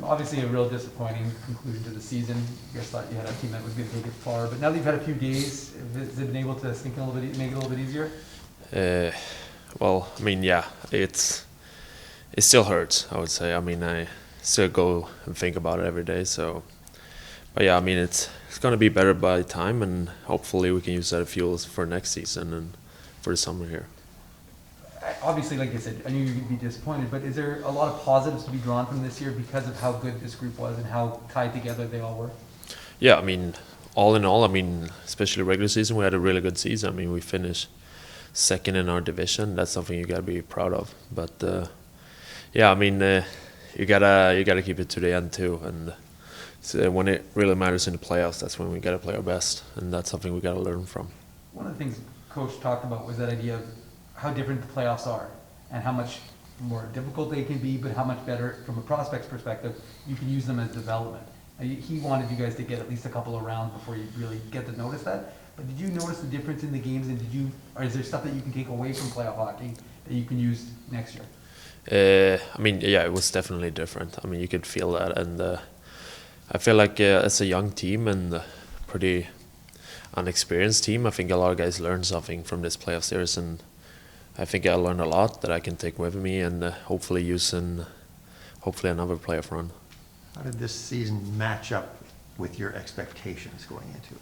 Obviously a real disappointing conclusion to the season. You guys thought you had a team that was going to take it far, but now that you've had a few days, has it been able to sink in a little bit, make it a little bit easier? Well, I mean, yeah, it still hurts, I would say. I mean, I still go and think about it every day. So, but yeah, I mean, it's gonna be better by time, and hopefully we can use that fuels for next season and for the summer here. Obviously, like I said, I knew you'd be disappointed, but is there a lot of positives to be drawn from this year because of how good this group was and how tied together they all were? Yeah, I mean, all in all, I mean, especially regular season, we had a really good season. I mean, we finished second in our division. That's something you gotta be proud of. But yeah, I mean, you gotta keep it to the end too. And so when it really matters in the playoffs, that's when we gotta play our best, and that's something we gotta learn from. One of the things Coach talked about was that idea of how different the playoffs are and how much more difficult they can be, but how much better, from a prospect's perspective, you can use them as development. He wanted you guys to get at least a couple of rounds before you really get to notice that. But did you notice the difference in the games, and or is there stuff that you can take away from playoff hockey that you can use next year? I mean, yeah, it was definitely different. I mean, you could feel that, and I feel like as a young team and a pretty unexperienced team, I think a lot of guys learned something from this playoff series, and I think I learned a lot that I can take with me and hopefully use in hopefully another playoff run. How did this season match up with your expectations going into it?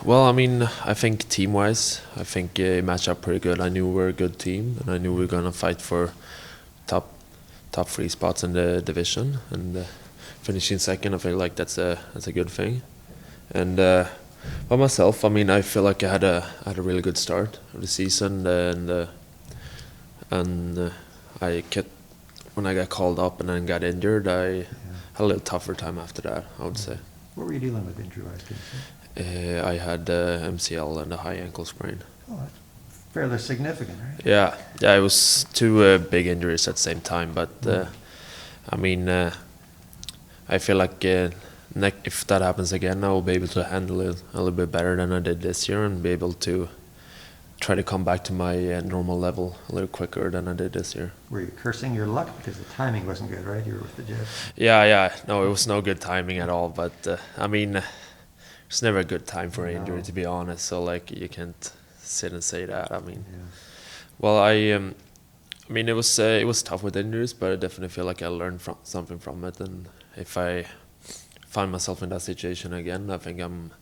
Well, I mean, I think team-wise, I think it matched up pretty good. I knew we were a good team, and I knew we were gonna fight for top 3 spots in the division. And finishing second, I feel like that's a good thing. And by myself, I mean, I feel like I had a really good start of the season, and I kept when I got called up and then got injured, I had a little tougher time after that, I would say. What were you dealing with injury-wise? I had MCL and a high ankle sprain. Oh, that's fairly significant, right? Yeah, it was 2 big injuries at the same time. But I mean, I feel like if that happens again, I will be able to handle it a little bit better than I did this year, and be able to try to come back to my normal level a little quicker than I did this year. Were you cursing your luck because the timing wasn't good, right? You were with the Jets. Yeah. No, it was no good timing at all. But I mean, it's never a good time for an injury, to be honest. So like, you can't sit and say that. I mean, well, I mean, it was tough with injuries, but I definitely feel like I learned something from it. And if I find myself in that situation again, I think I'm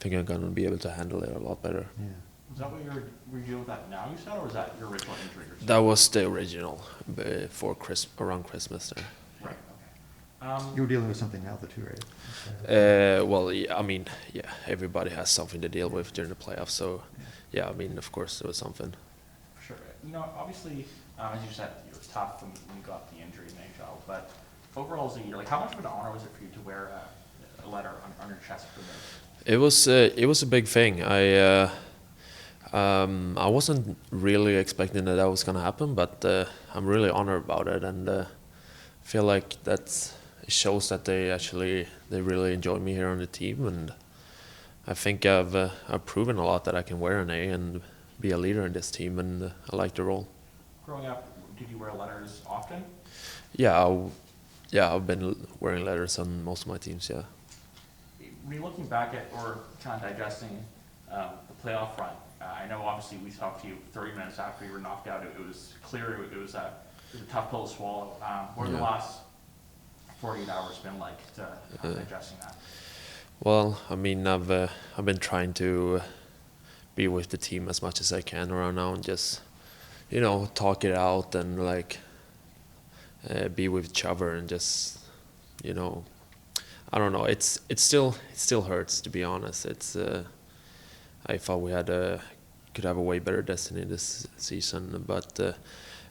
gonna be able to handle it a lot better. Yeah. Was that what were you dealing with that now, you said, or was that your original injury? That was the original before around Christmas there. Right. Okay. You were dealing with something now, too, right? Well, yeah, I mean, yeah, everybody has something to deal with during the playoffs. So, yeah, I mean, of course, there was something. For sure. You know, obviously, as you said, it was tough when you got the injury in the NHL, but overall as a year, like, how much of an honor was it for you to wear a letter on your chest for this? It was a big thing. I wasn't really expecting that was gonna happen, but I'm really honored about it, and feel like it shows that they really enjoy me here on the team, and I think I've proven a lot that I can wear an A and be a leader in this team, and I like the role. Growing up, did you wear letters often? Yeah, I've been wearing letters on most of my teams. Yeah. When you're looking back at or kind of digesting the playoff run, I know obviously we talked to you 30 minutes after you were knocked out. It was clear it was a tough pill to swallow. What have the last 48 hours been like to digesting that? Well, I mean, I've been trying to be with the team as much as I can around now, and just, you know, talk it out, and like be with each other, and just, you know, I don't know. It still hurts, to be honest. I thought we could have a way better destiny this season, but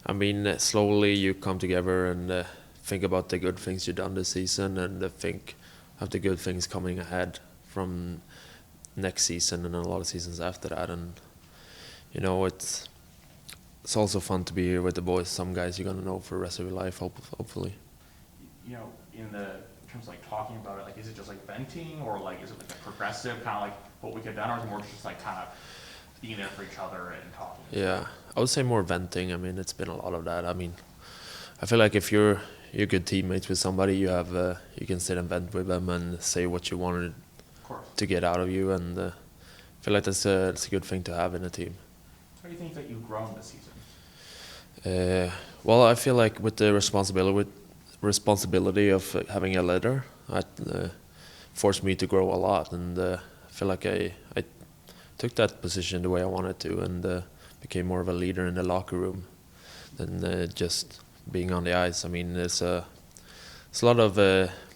I mean, slowly you come together and think about the good things you've done this season, and think of the good things coming ahead from next season and a lot of seasons after that. And you know, it's also fun to be here with the boys. Some guys you're gonna know for the rest of your life, hopefully. You know, in terms of like talking about it, like, is it just like venting, or like is it like a progressive kind of like what we could have done, or is it more just like kind of being there for each other and talking? Yeah, I would say more venting. I mean, it's been a lot of that. I mean, I feel like if you're you're good teammates with somebody, you can sit and vent with them and say what you wanted Of course. to get out of you, and I feel like that's a good thing to have in a team. How do you think that you've grown this season? Well, I feel like with the responsibility of having a leader, it forced me to grow a lot, and I feel like I took that position the way I wanted to, and became more of a leader in the locker room than just being on the ice. I mean, it's a lot of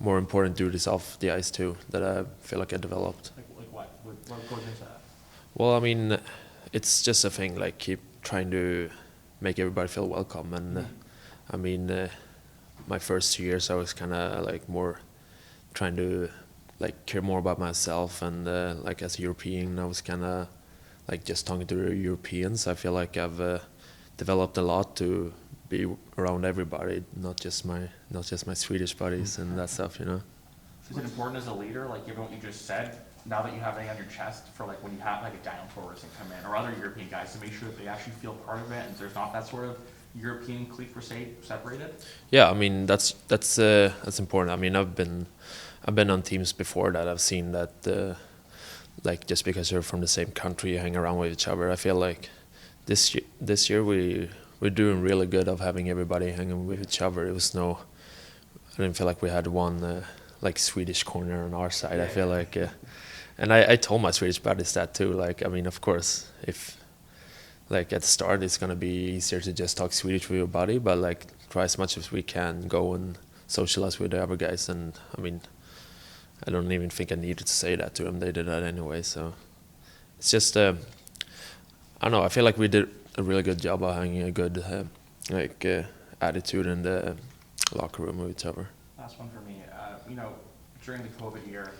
more important duties off the ice too that I feel like I developed. Like what? What goes into that? Well, I mean, it's just a thing, like keep trying to make everybody feel welcome, and I mean, my first 2 years I was kind of like more trying to like care more about myself, and like as a European I was kind of like just talking to the Europeans. I feel like I've developed a lot to be around everybody, not just my Swedish buddies and that stuff, you know. Is it important as a leader, like given what you just said, now that you have it on your chest for like when you have like a Daniel Torres come in or other European guys, to make sure that they actually feel part of it and there's not that sort of European clique per se separated? Yeah, I mean that's important. I mean I've been on teams before that I've seen that like just because you're from the same country you hang around with each other. I feel like this year we're doing really good of having everybody hanging with each other. I didn't feel like we had one like Swedish corner on our side. I feel like, and I told my Swedish buddies that too. Like, I mean, of course, if like at the start it's gonna be easier to just talk Swedish with your buddy, but like try as much as we can go and socialize with the other guys. And I mean, I don't even think I needed to say that to them. They did that anyway. So it's just, I don't know. I feel like we did a really good job of having a good attitude in the locker room with each other. Last one for me. You know, during the COVID year,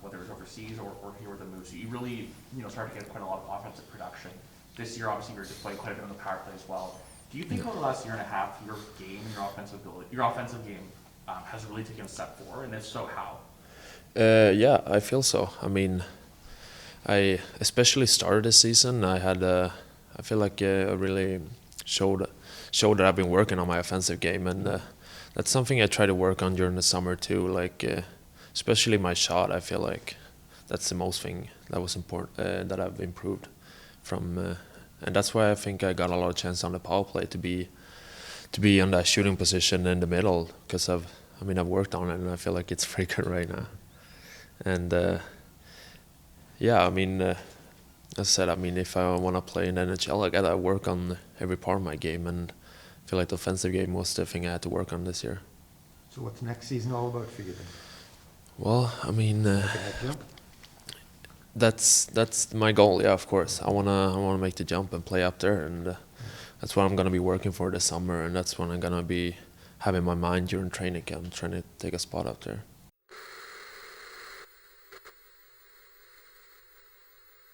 whether it was overseas or here with the Moose, you really, you know, started to get quite a lot of offensive production. This year, obviously, you're displaying quite a bit on the power play as well. Do you think over the last year and a half, your game, your offensive game, has really taken a step forward? And if so, how? Yeah, I feel so. I mean, I especially started this season. I feel like I really showed that I've been working on my offensive game, and that's something I try to work on during the summer too. Like especially my shot. I feel like that's the most thing that was important that I've improved from, and that's why I think I got a lot of chance on the power play to be on that shooting position in the middle, because I've worked on it and I feel like it's pretty good right now. And yeah, I mean, as I said, I mean, if I want to play in the NHL, I gotta work on every part of my game, and I feel like the offensive game was the thing I had to work on this year. So what's next season all about for you then? Well, I mean, Making that jump? that's my goal. Yeah, of course, I wanna make the jump and play up there, and that's what I'm gonna be working for this summer, and that's when I'm gonna be having my mind during training camp, trying to take a spot up there.